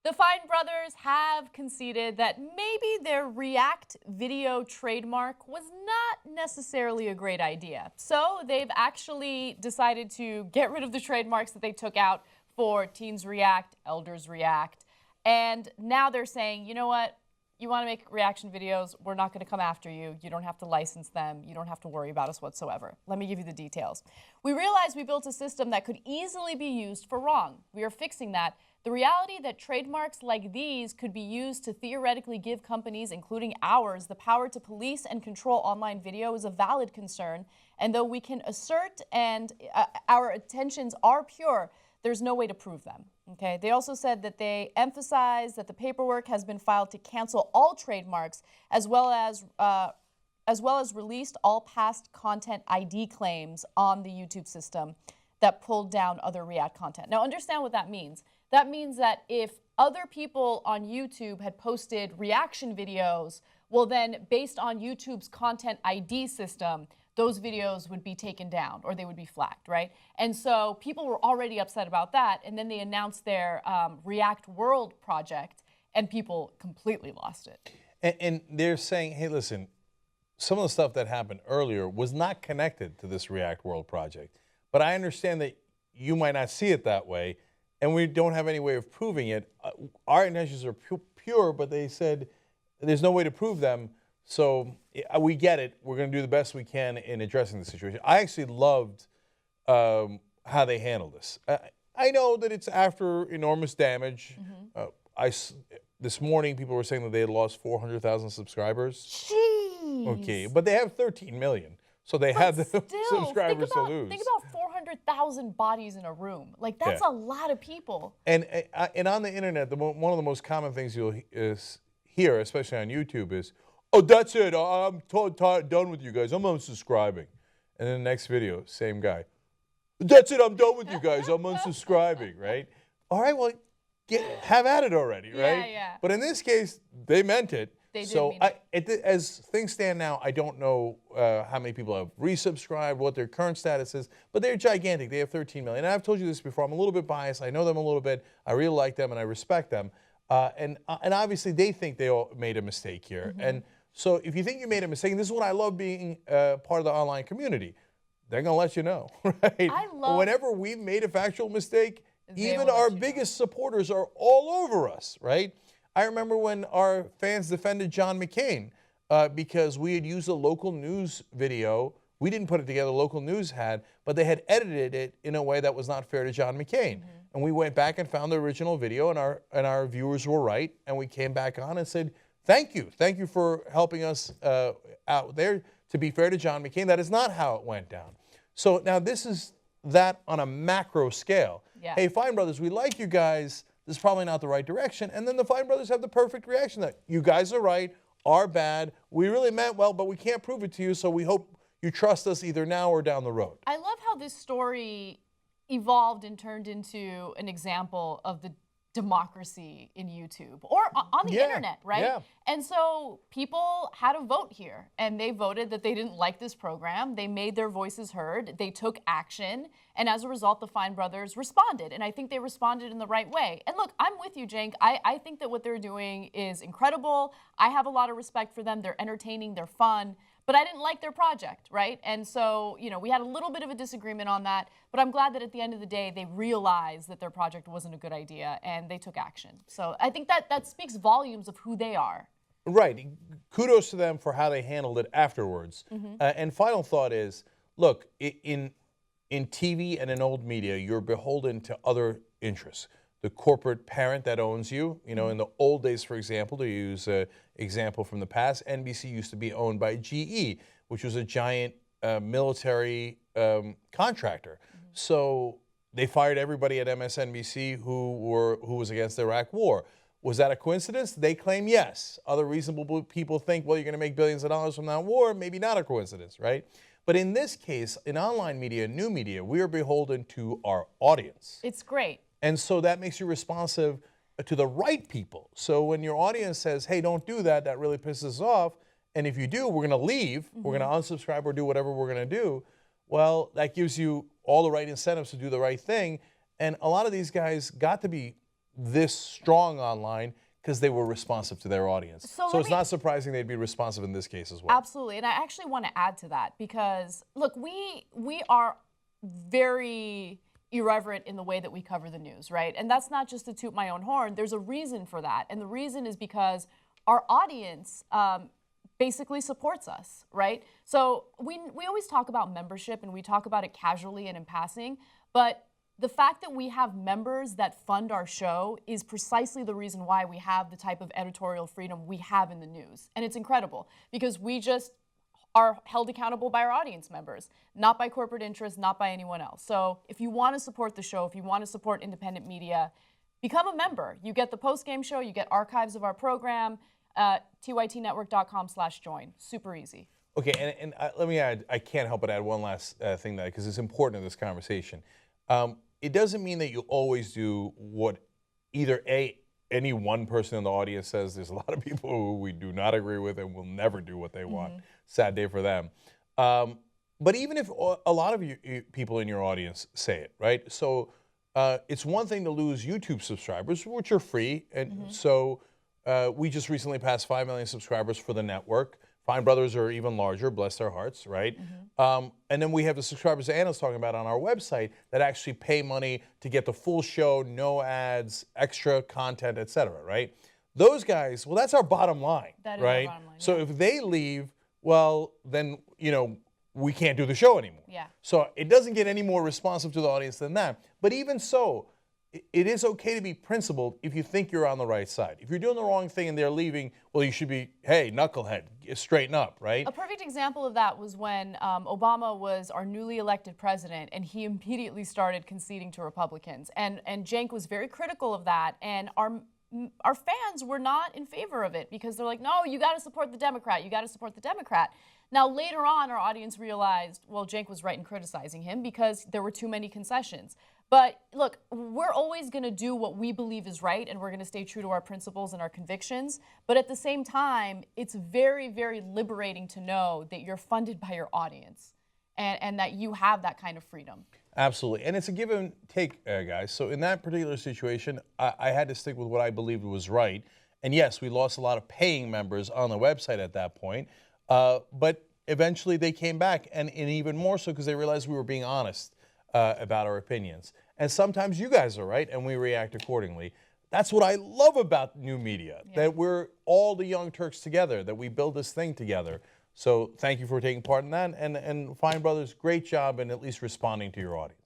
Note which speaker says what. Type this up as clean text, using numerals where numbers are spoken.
Speaker 1: The Fine brothers have conceded that maybe their React video trademark was not necessarily a great idea. So they've actually decided to get rid of the trademarks that they took out for Teens React, Elders React. And now they're saying, you know what? You want to make reaction videos, we're not going to come after you. You don't have to license them. You don't have to worry about us whatsoever. Let me give you the details. We realized we built a system that could easily be used for wrong. We are fixing that. The reality that trademarks like these could be used to theoretically give companies, including ours, the power to police and control online video is a valid concern. And though we can assert and our intentions are pure, there's no way to prove them. Okay. They also said that they emphasize that the paperwork has been filed to cancel all trademarks, as well as released all past content ID claims on the YouTube system that pulled down other React content. Now, understand what that means. That means that if other people on YouTube had posted reaction videos, well then, based on YouTube's content ID system, those videos would be taken down or they would be flagged, right? And so people were already upset about that, and then they announced their React World project, and people completely lost it.
Speaker 2: And they're saying, hey, listen, some of the stuff that happened earlier was not connected to this React World project. But I understand that you might not see it that way, and we don't have any way of proving it. Our intentions are pure, but they said there's no way to prove them. So we get it. We're going to do the best we can in addressing the situation. I actually loved how they handled this. I know that it's after enormous damage. This morning, people were saying that they had lost 400,000 subscribers.
Speaker 1: Jeez.
Speaker 2: Okay, but they have 13 million. So they had the subscribers to lose.
Speaker 1: Think about 400,000 bodies in a room. Like, that's a lot of people.
Speaker 2: And on the internet, one of the most common things you'll hear, especially on YouTube, is, oh, that's it. I'm done with you guys. I'm unsubscribing. And then the next video, same guy. That's it. I'm done with you guys. I'm unsubscribing, right? All right, well, have at it already, right?
Speaker 1: Yeah.
Speaker 2: But in this case, they meant it.
Speaker 1: They did mean it.
Speaker 2: As things stand now, I don't know how many people have resubscribed, what their current status is, but they're gigantic. They have 13 million. And I've told you this before. I'm a little bit biased. I know them a little bit. I really like them, and I respect them. And obviously, they think they all made a mistake here. And so if you think you made a mistake, and this is what I love being part of the online community, they're going to let you know, right? Whenever we've made a factual mistake, even our biggest supporters are all over us, right? I remember when our fans defended John McCain because we had used a local news video. We didn't put it together, local news had, but they had edited it in a way that was not fair to John McCain. And we went back and found the original video, and our viewers were right, and we came back on and said, thank you for helping us out there. To be fair to John McCain, that is not how it went down. So now this is that on a macro scale. Hey, Fine Brothers, we like you guys. This is probably not the right direction. And then the Fine Brothers have the perfect reaction that you guys are right, are bad. We really meant well, but we can't prove it to you, so we hope you trust us either now or down the road.
Speaker 1: I love how this story evolved and turned into an example of the democracy in YouTube or on the internet, right?
Speaker 2: Yeah.
Speaker 1: And so people had a vote here, and they voted that they didn't like this program. They made their voices heard. They took action, and as a result, the Fine brothers responded, and I think they responded in the right way. And look, I'm with you, Cenk. I think that what they're doing is incredible. I have a lot of respect for them. They're entertaining. They're fun. But I didn't like their project, right? And so, you know, we had a little bit of a disagreement on that, but I'm glad that at the end of the day, they realized that their project wasn't a good idea and they took action. So I think that speaks volumes of who they are.
Speaker 2: Right. Kudos to them for how they handled it afterwards. And final thought is, look, in TV and in old media, you're beholden to other interests. The corporate parent that owns you. You know, in the old days, for example, to use an example from the past, NBC used to be owned by GE, which was a giant military contractor. So they fired everybody at MSNBC who was against the Iraq War. Was that a coincidence? They claim yes. Other reasonable people think, well, you're going to make billions of dollars from that war. Maybe not a coincidence, right? But in this case, in online media, new media, we are beholden to our audience.
Speaker 1: It's great.
Speaker 2: And so that makes you responsive to the right people. So when your audience says, hey, don't do that, that really pisses us off. And if you do, we're going to leave. We're going to unsubscribe or do whatever we're going to do. Well, that gives you all the right incentives to do the right thing. And a lot of these guys got to be this strong online because they were responsive to their audience. So it's not surprising they'd be responsive in this case as well.
Speaker 1: Absolutely, and I actually want to add to that because, look, we are very irreverent in the way that we cover the news, right? And that's not just to toot my own horn. There's a reason for that, and the reason is because our audience basically supports us, right? So we always talk about membership, and we talk about it casually and in passing, but the fact that we have members that fund our show is precisely the reason why we have the type of editorial freedom we have in the news. And it's incredible because we just are held accountable by our audience members, not by corporate interests, not by anyone else. So if you want to support the show, if you want to support independent media, become a member. You get the post-game show, you get archives of our program, tytnetwork.com/join. Super easy.
Speaker 2: Okay, and let me add, I can't help but add one last thing that, because it's important in this conversation. It doesn't mean that you always do what either any one person in the audience says. There's a lot of people who we do not agree with and will never do what they want. Sad day for them. But even if a lot of you people in your audience say it, right? So it's one thing to lose YouTube subscribers, which are free. And so we just recently passed 5 million subscribers for the network. Fine Brothers are even larger, bless their hearts, right? And then we have the subscribers that Anna's talking about on our website that actually pay money to get the full show, no ads, extra content, etc. Right? Those guys, well, that's our bottom line,
Speaker 1: That is
Speaker 2: right?
Speaker 1: our bottom line,
Speaker 2: So if they leave, well, then we can't do the show anymore.
Speaker 1: Yeah.
Speaker 2: So it doesn't get any more responsive to the audience than that. But even so, it is okay to be principled if you think you're on the right side. If you're doing the wrong thing and they're leaving, well, you should be, hey, knucklehead, straighten up, right?
Speaker 1: A perfect example of that was when Obama was our newly elected president, and he immediately started conceding to Republicans. And Cenk was very critical of that, and our fans were not in favor of it because they're like, no, you got to support the Democrat. You got to support the Democrat. Now, later on, our audience realized, well, Cenk was right in criticizing him because there were too many concessions. But look, we're always going to do what we believe is right, and we're going to stay true to our principles and our convictions. But at the same time, it's very, very liberating to know that you're funded by your audience and that you have that kind of freedom.
Speaker 2: Absolutely. And it's a give and take, guys. So in that particular situation, I had to stick with what I believed was right. And yes, we lost a lot of paying members on the website at that point. But eventually they came back, and even more so because they realized we were being honest about our opinions. And sometimes you guys are right, and we react accordingly. That's what I love about new media, that we're all the Young Turks together, that we build this thing together. So thank you for taking part in that. And Fine Brothers, great job in at least responding to your audience.